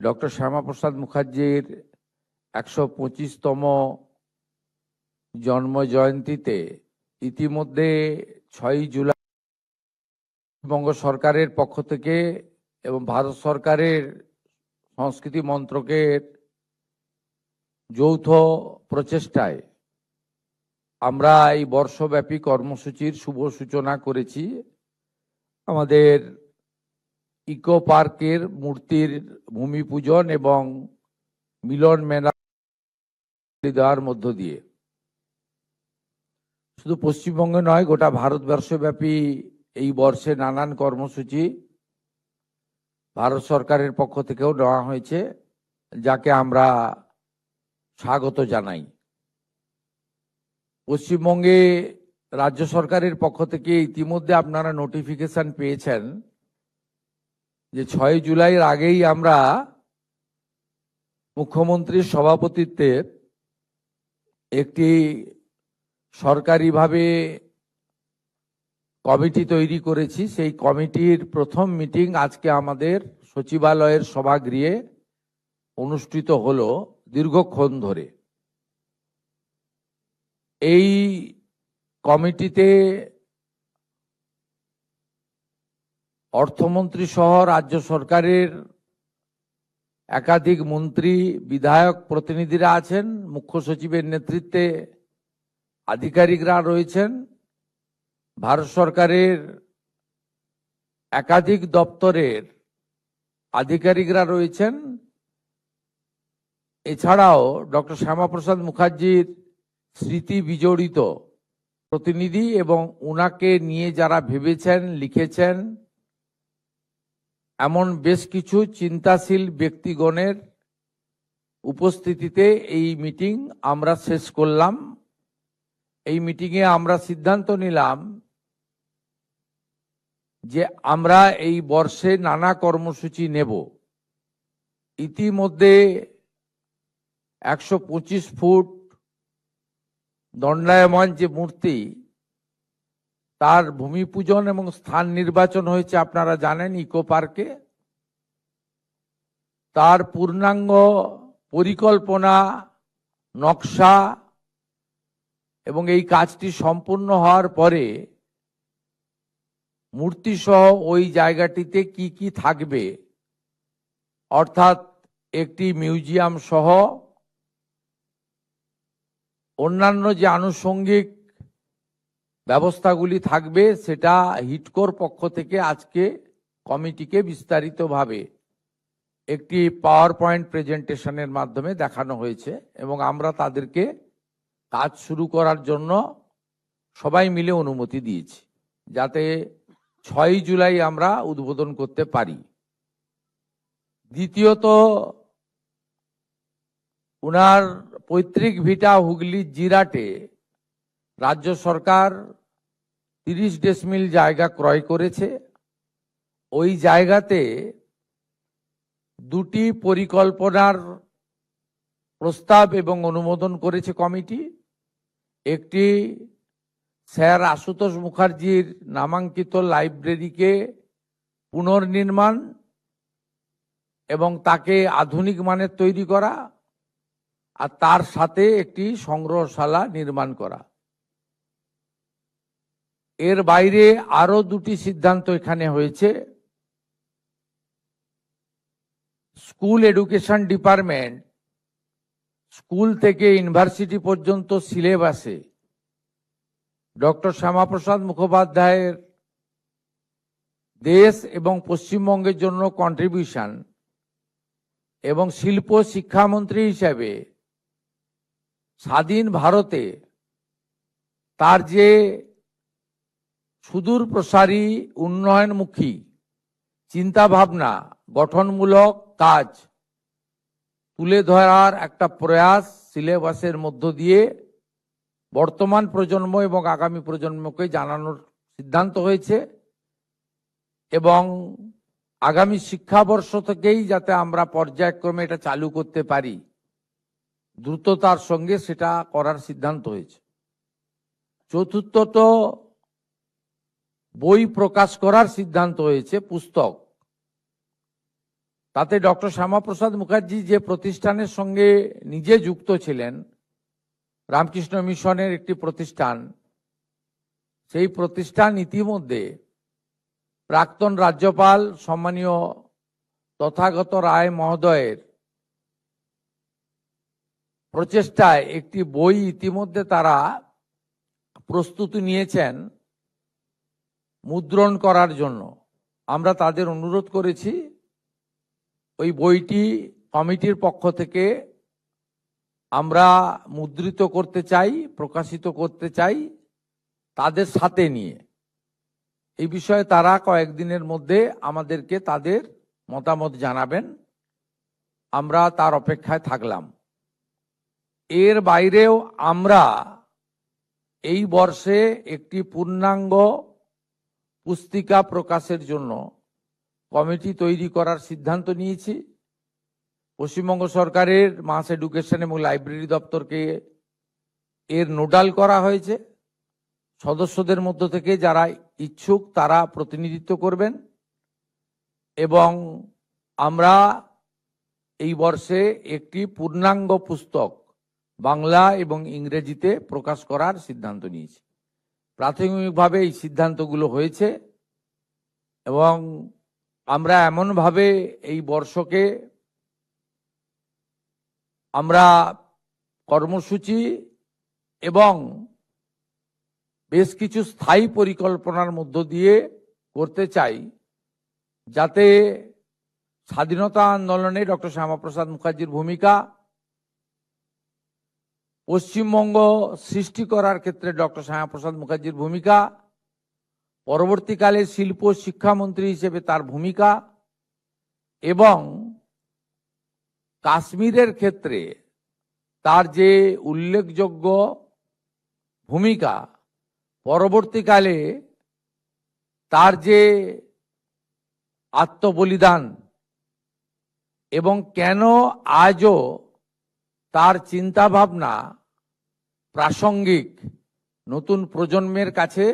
Doctor Shyamaprasad মুখার্জির ১২৫তম জন্ম জয়ন্তীতে ইতিমধ্যে ৬ জুলাই পশ্চিমবঙ্গ সরকারের পক্ষ থেকে এবং ভারত সরকারের সংস্কৃতি মন্ত্রকের যৌথ প্রচেষ্টায় আমরা এই বর্ষব্যাপী কর্মসূচির শুভ সূচনা করেছি। আমাদের ইকো পার্কের মূর্তির ভূমি পূজন এবং মিলন মেলা দেওয়ার মধ্য দিয়ে শুধু পশ্চিমবঙ্গে নয়, গোটা ভারতবর্ষব্যাপী এই বর্ষে নানান কর্মসূচি ভারত সরকারের পক্ষ থেকেও নেওয়া হয়েছে, যাকে আমরা স্বাগত জানাই। পশ্চিমবঙ্গে রাজ্য সরকারের পক্ষ থেকে ইতিমধ্যে আপনারা নোটিফিকেশন পেয়েছেন যে ৬ জুলাইয়ের আগেই আমরা মুখ্যমন্ত্রীর সভাপতিত্বে একটি সরকারিভাবে কমিটি তৈরি করেছি। সেই কমিটির প্রথম মিটিং আজকে আমাদের সচিবালয়ের সভাগৃহে অনুষ্ঠিত হলো দীর্ঘক্ষণ ধরে। এই কমিটিতে অর্থমন্ত্রী সহ রাজ্য সরকারের একাধিক মন্ত্রী, বিধায়ক, প্রতিনিধিরা আছেন। মুখ্য সচিবের নেতৃত্বে আধিকারিকরা রয়েছেন। ভারত সরকারের একাধিক দপ্তরের আধিকারিকরা রয়েছেন। এছাড়াও ডক্টর শ্যামাপ্রসাদ মুখার্জির স্মৃতি বিজড়িত প্রতিনিধি এবং উনাকে নিয়ে যারা ভেবেছেন, লিখেছেন, এমন বেশ কিছু চিন্তাশীল ব্যক্তিগণের উপস্থিতিতে এই মিটিং আমরা শেষ করলাম। এই মিটিংয়ে আমরা সিদ্ধান্ত নিলাম যে আমরা এই বর্ষে নানা কর্মসূচি নেব। ইতিমধ্যে ১২৫ ফুট দণ্ডায়মান যে মূর্তি, তার ভূমি পূজন এবং স্থান নির্বাচন হয়েছে আপনারা জানেন ইকো পার্কে। তার পূর্ণাঙ্গ পরিকল্পনা, নকশা এবং এই কাজটি সম্পূর্ণ হওয়ার পরে মূর্তি সহ ওই জায়গাটিতে কি কি থাকবে, অর্থাৎ একটি মিউজিয়াম সহ অন্যান্য যে আনুষঙ্গিক ব্যবস্থাগুলি থাকবে, সেটা হিডকোর পক্ষ থেকে আজকে কমিটিকে বিস্তারিতভাবে একটি পাওয়ার পয়েন্ট প্রেজেন্টেশনের মাধ্যমে দেখানো হয়েছে এবং আমরা তাদেরকে কাজ শুরু করার জন্য সবাই মিলে অনুমতি দিয়েছি, যাতে ৬ জুলাই আমরা উদ্বোধন করতে পারি। দ্বিতীয়ত, উনার পৈতৃক ভিটা হুগলির জিরাটে রাজ্য সরকার ৩০ ডেসিমিল জায়গা ক্রয় করেছে। ওই জায়গাতে দুটি পরিকল্পনার প্রস্তাব এবং অনুমোদন করেছে কমিটি। একটি স্যার আশুতোষ মুখার্জির নামাঙ্কিত লাইব্রেরিকে পুনর্নির্মাণ এবং তাকে আধুনিক মানের তৈরি করা, আর তার সাথে একটি সংগ্রহশালা নির্মাণ করা। এর বাইরে আরো দুটি সিদ্ধান্ত এখানে হয়েছে। স্কুল এডুকেশন ডিপার্টমেন্ট স্কুল থেকে ইউনিভার্সিটি পর্যন্ত সিলেবাসে ডক্টর শ্যামাপ্রসাদ মুখোপাধ্যায়ের দেশ এবং পশ্চিমবঙ্গের জন্য কন্ট্রিবিউশন এবং শিল্প শিক্ষামন্ত্রী হিসেবে স্বাধীন ভারতে তার যে সুদূর প্রসারী উন্নয়নমুখী চিন্তাভাবনা, গঠনমূলক কাজ তুলে ধরার একটা প্রয়াস সিলেবাসের মধ্য দিয়ে বর্তমান প্রজন্ম এবং আগামী প্রজন্মকে জানানোর সিদ্ধান্ত হয়েছে এবং আগামী শিক্ষাবর্ষ থেকেই যাতে আমরা পর্যায়ক্রমে এটা চালু করতে পারি, দ্রুততার সঙ্গে সেটা করার সিদ্ধান্ত হয়েছে। চতুর্থত, বই প্রকাশ করার সিদ্ধান্ত হয়েছে, পুস্তক। তাতে ডক্টর শ্যামাপ্রসাদ মুখার্জি যে প্রতিষ্ঠানের সঙ্গে নিজে যুক্ত ছিলেন, রামকৃষ্ণ মিশনের একটি প্রতিষ্ঠান, সেই প্রতিষ্ঠান ইতিমধ্যে প্রাক্তন রাজ্যপাল সম্মানীয় তথাগত রায় মহোদয়ের প্রচেষ্টায় একটি বই ইতিমধ্যে তারা প্রস্তুতি নিয়েছেন মুদ্রণ করার জন্য। আমরা তাদের অনুরোধ করেছি ওই বইটি কমিটির পক্ষ থেকে আমরা মুদ্রিত করতে চাই, প্রকাশিত করতে চাই তাদের সাথে নিয়ে। এই বিষয়ে তারা কয়েকদিনের মধ্যে আমাদেরকে তাদের মতামত জানাবেন, আমরা তার অপেক্ষায় থাকলাম। এর বাইরেও আমরা এই বর্ষে একটি পূর্ণাঙ্গ পুস্তিকা প্রকাশের জন্য কমিটি তৈরি করার সিদ্ধান্ত নিয়েছি। পশ্চিমবঙ্গ সরকারের মাস এডুকেশন এবং লাইব্রেরি দপ্তরকে এর নোডাল করা হয়েছে। সদস্যদের মধ্য থেকে যারা ইচ্ছুক তারা প্রতিনিধিত্ব করবেন এবং আমরা এই বর্ষে একটি পূর্ণাঙ্গ পুস্তক বাংলা এবং ইংরেজিতে প্রকাশ করার সিদ্ধান্ত নিয়েছি। প্রাথমিকভাবে এই সিদ্ধান্তগুলো হয়েছে এবং আমরা এমনভাবে এই বর্ষকে আমরা কর্মসূচি এবং বেশ কিছু স্থায়ী পরিকল্পনার মধ্য দিয়ে করতে চাই, যাতে স্বাধীনতা আন্দোলনে ডক্টর শ্যামাপ্রসাদ মুখার্জির ভূমিকা, পশ্চিমবঙ্গ সৃষ্টি করার ক্ষেত্রে ডক্টর শ্যামাপ্রসাদ মুখার্জির ভূমিকা, পরবর্তীকালে শিল্প শিক্ষামন্ত্রী হিসেবে তার ভূমিকা এবং কাশ্মীরের ক্ষেত্রে তার যে উল্লেখযোগ্য ভূমিকা, পরবর্তীকালে তার যে আত্মবলিদান এবং কেন আজও তার চিন্তা ভাবনা প্রাসঙ্গিক, নতুন প্রজন্মের কাছে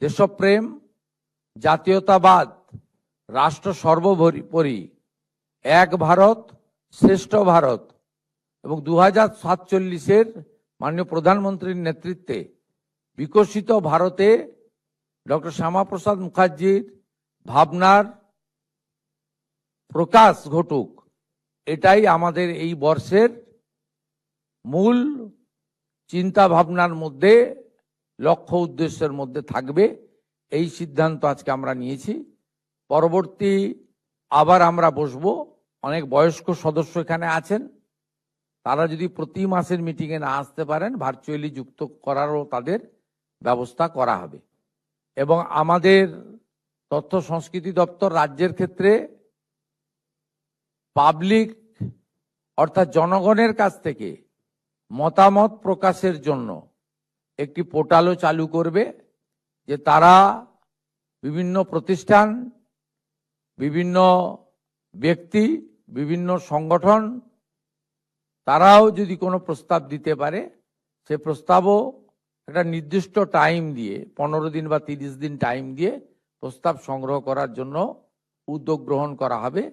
দেশপ্রেম, জাতীয়তাবাদ, রাষ্ট্র সর্বোপরি, এক ভারত শ্রেষ্ঠ ভারত এবং 2047 মাননীয় প্রধানমন্ত্রীর নেতৃত্বে বিকশিত ভারতে ডক্টর শ্যামাপ্রসাদ মুখার্জির ভাবনার প্রকাশ ঘটুক, এটাই আমাদের এই বর্ষের মূল চিন্তা ভাবনার মধ্যে, লক্ষ্য উদ্দেশ্যের মধ্যে থাকবে। এই সিদ্ধান্ত আজকে আমরা নিয়েছি। পরবর্তী আবার আমরা বসবো। অনেক বয়স্ক সদস্য এখানে আছেন, তারা যদি প্রতি মাসের মিটিংয়ে না আসতে পারেন, ভার্চুয়ালি যুক্ত করারও তাদের ব্যবস্থা করা হবে। এবং আমাদের তথ্য সংস্কৃতি দপ্তর রাজ্যের ক্ষেত্রে পাবলিক অর্থাৎ জনগণের কাছ থেকে মতামত প্রকাশের জন্য একটি পোর্টালও চালু করবে, যে তারা বিভিন্ন প্রতিষ্ঠান, বিভিন্ন ব্যক্তি, বিভিন্ন সংগঠন তারাও যদি কোনো প্রস্তাব দিতে পারে, সে প্রস্তাবও একটা নির্দিষ্ট টাইম দিয়ে 15 দিন বা 30 দিন টাইম দিয়ে প্রস্তাব সংগ্রহ করার জন্য উদ্যোগ গ্রহণ করা হবে।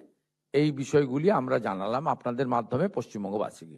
এই বিষয়গুলি আমরা জানালাম আপনাদের মাধ্যমে পশ্চিমবঙ্গবাসীকে।